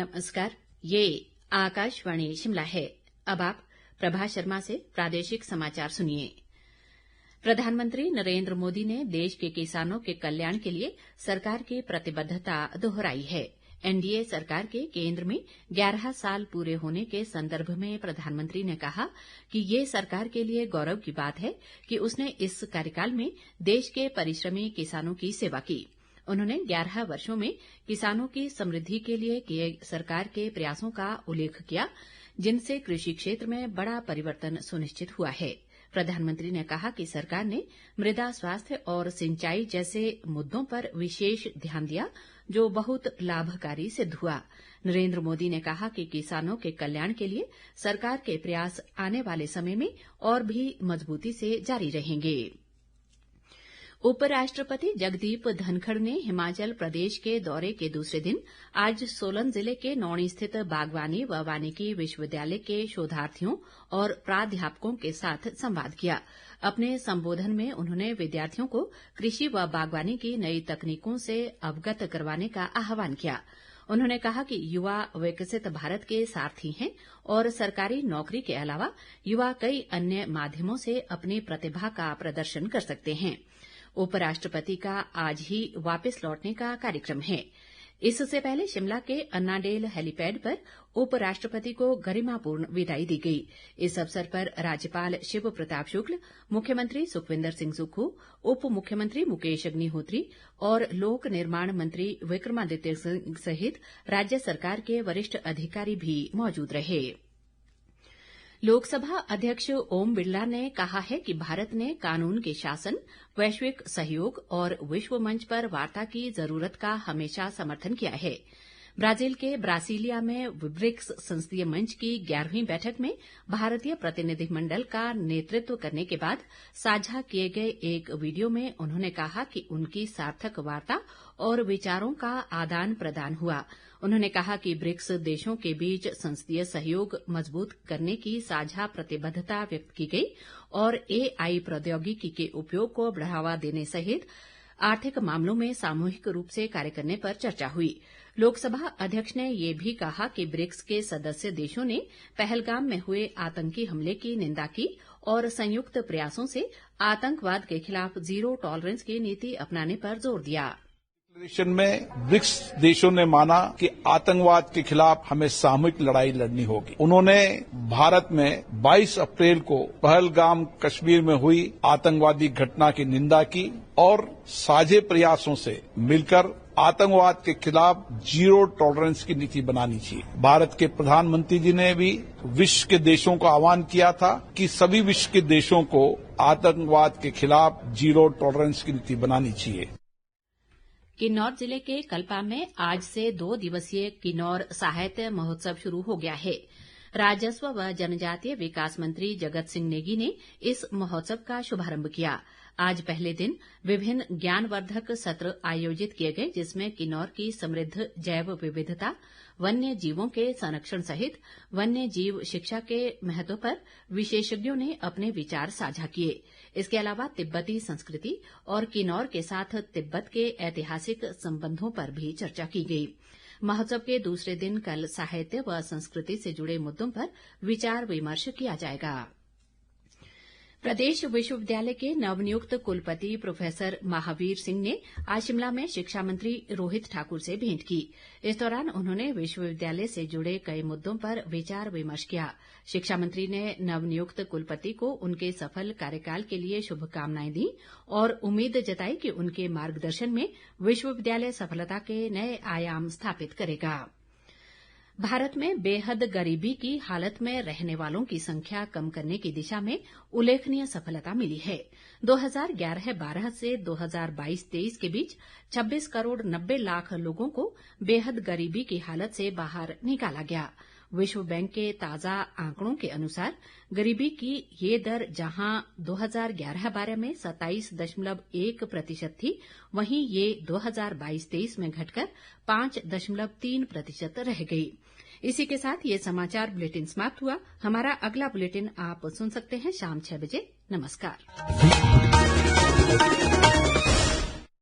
नमस्कार, ये आकाशवाणी शिमला है। अब आप प्रभा शर्मा से प्रादेशिक समाचार सुनिए। प्रधानमंत्री नरेंद्र मोदी ने देश के किसानों के कल्याण के लिए सरकार की प्रतिबद्धता दोहराई है। एनडीए सरकार के केंद्र में 11 साल पूरे होने के संदर्भ में प्रधानमंत्री ने कहा कि ये सरकार के लिए गौरव की बात है कि उसने इस कार्यकाल में देश के परिश्रमी किसानों की सेवा की। उन्होंने 11 वर्षों में किसानों की समृद्धि के लिए किए सरकार के प्रयासों का उल्लेख किया, जिनसे कृषि क्षेत्र में बड़ा परिवर्तन सुनिश्चित हुआ है। प्रधानमंत्री ने कहा कि सरकार ने मृदा स्वास्थ्य और सिंचाई जैसे मुद्दों पर विशेष ध्यान दिया, जो बहुत लाभकारी सिद्ध हुआ। नरेंद्र मोदी ने कहा कि किसानों के कल्याण के लिए सरकार के प्रयास आने वाले समय में और भी मजबूती से जारी रहेंगे। उपराष्ट्रपति जगदीप धनखड़ ने हिमाचल प्रदेश के दौरे के दूसरे दिन आज सोलन जिले के नौणी स्थित बागवानी व वानिकी विश्वविद्यालय के शोधार्थियों और प्राध्यापकों के साथ संवाद किया। अपने संबोधन में उन्होंने विद्यार्थियों को कृषि व बागवानी की नई तकनीकों से अवगत करवाने का आह्वान किया। उन्होंने कहा कि युवा विकसित भारत के सारथी हैं और सरकारी नौकरी के अलावा युवा कई अन्य माध्यमों से अपनी प्रतिभा का प्रदर्शन कर सकते हैं। उपराष्ट्रपति का आज ही वापस लौटने का कार्यक्रम है। इससे पहले शिमला के अन्नाडेल हेलीपैड पर उपराष्ट्रपति को गरिमापूर्ण विदाई दी गई। इस अवसर पर राज्यपाल शिव प्रताप शुक्ल, मुख्यमंत्री सुखविंदर सिंह सुक्खू, उप मुख्यमंत्री मुकेश अग्निहोत्री और लोक निर्माण मंत्री विक्रमादित्य सिंह सहित राज्य सरकार के वरिष्ठ अधिकारी भी मौजूद रहे। लोकसभा अध्यक्ष ओम बिरला ने कहा है कि भारत ने कानून के शासन, वैश्विक सहयोग और विश्व मंच पर वार्ता की जरूरत का हमेशा समर्थन किया है। ब्राजील के ब्रासिलिया में ब्रिक्स संसदीय मंच की 11वीं बैठक में भारतीय प्रतिनिधिमंडल का नेतृत्व करने के बाद साझा किए गए एक वीडियो में उन्होंने कहा कि उनकी सार्थक वार्ता और विचारों का आदान प्रदान हुआ। उन्होंने कहा कि ब्रिक्स देशों के बीच संसदीय सहयोग मजबूत करने की साझा प्रतिबद्धता व्यक्त की गई और एआई प्रौद्योगिकी के उपयोग को बढ़ावा देने सहित आर्थिक मामलों में सामूहिक रूप से कार्य करने पर चर्चा हुई। लोकसभा अध्यक्ष ने ये भी कहा कि ब्रिक्स के सदस्य देशों ने पहलगाम में हुए आतंकी हमले की निंदा की और संयुक्त प्रयासों से आतंकवाद के खिलाफ जीरो टॉलरेंस की नीति अपनाने पर जोर दिया। डिक्लेरेशन में ब्रिक्स देशों ने माना कि आतंकवाद के खिलाफ हमें सामूहिक लड़ाई लड़नी होगी। उन्होंने भारत में 22 अप्रैल को पहलगाम कश्मीर में हुई आतंकवादी घटना की निंदा की और साझे प्रयासों से मिलकर आतंकवाद के खिलाफ जीरो टॉलरेंस की नीति बनानी चाहिए। भारत के प्रधानमंत्री जी ने भी विश्व के देशों को आह्वान किया था कि सभी विश्व के देशों को आतंकवाद के खिलाफ जीरो टॉलरेंस की नीति बनानी चाहिए। किन्नौर जिले के कल्पा में आज से 2 दिवसीय किन्नौर साहित्य महोत्सव शुरू हो गया है। राजस्व व जनजातीय विकास मंत्री जगत सिंह नेगी ने इस महोत्सव का शुभारंभ किया। आज पहले दिन विभिन्न ज्ञानवर्धक सत्र आयोजित किए गए, जिसमें किन्नौर की समृद्ध जैव विविधता, वन्य जीवों के संरक्षण सहित वन्य जीव शिक्षा के महत्व पर विशेषज्ञों ने अपने विचार साझा किए। इसके अलावा तिब्बती संस्कृति और किन्नौर के साथ तिब्बत के ऐतिहासिक संबंधों पर भी चर्चा की गई। महोत्सव के दूसरे दिन कल साहित्य व संस्कृति से जुड़े मुद्दों पर विचार विमर्श किया जाएगा। प्रदेश विश्वविद्यालय के नवनियुक्त कुलपति प्रोफेसर महावीर सिंह ने आज शिमला में शिक्षा मंत्री रोहित ठाकुर से भेंट की। इस दौरान उन्होंने विश्वविद्यालय से जुड़े कई मुद्दों पर विचार विमर्श किया। शिक्षा मंत्री ने नवनियुक्त कुलपति को उनके सफल कार्यकाल के लिए शुभकामनाएं दी और उम्मीद जताई कि उनके मार्गदर्शन में विश्वविद्यालय सफलता के नए आयाम स्थापित करेगा। भारत में बेहद गरीबी की हालत में रहने वालों की संख्या कम करने की दिशा में उल्लेखनीय सफलता मिली है। 2011-12 से 2022-23 के बीच 26 करोड़ 90 लाख लोगों को बेहद गरीबी की हालत से बाहर निकाला गया। विश्व बैंक के ताजा आंकड़ों के अनुसार गरीबी की ये दर जहां 2011-12 में 27.1% थी, वहीं ये 2022-23 में घटकर 5.3% रह गई। इसी के साथ ये समाचार बुलेटिन समाप्त हुआ। हमारा अगला बुलेटिन आप सुन सकते हैं शाम 6 बजे। नमस्कार।